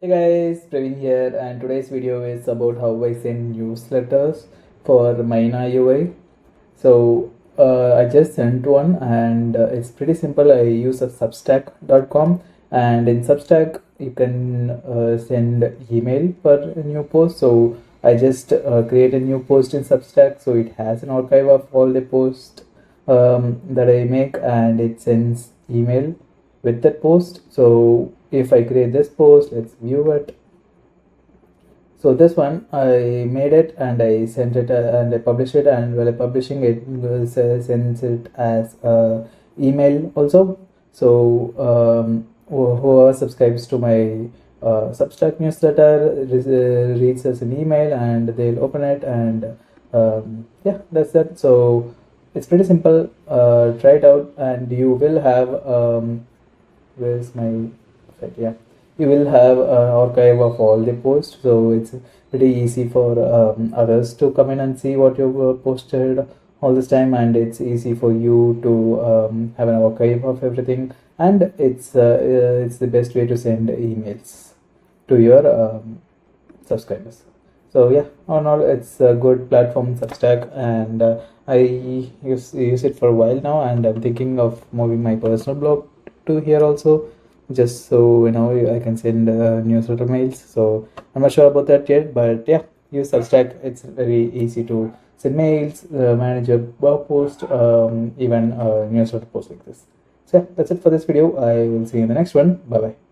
Hey guys, Praveen here, and today's video is about how I send newsletters for Maina UI. So I just sent one, and it's pretty simple. I use a Substack.com, and in Substack you can send email for a new post. So I just create a new post in Substack, so it has an archive of all the posts that I make, and it sends email with that post. So if I create this post, let's view it. So this one I made it and I sent it and I published it, and while publishing it sends it as email also. So whoever subscribes to my Substack newsletter reads as an email, and they'll open it, and yeah, that's that. So it's pretty simple. Try it out, and you will have where's my site? Yeah, you will have an archive of all the posts, so it's pretty easy for others to come in and see what you posted all this time, and it's easy for you to have an archive of everything, and it's the best way to send emails to your subscribers. So yeah, on all, it's a good platform, Substack, and I use it for a while now, and I'm thinking of moving my personal blog to here also, just so I can send newsletter mails. So I'm not sure about that yet, but yeah, use Substack. It's very easy to send mails, manage your blog post, even newsletter post like this. So yeah, that's it for this video. I will see you in the next one. Bye bye.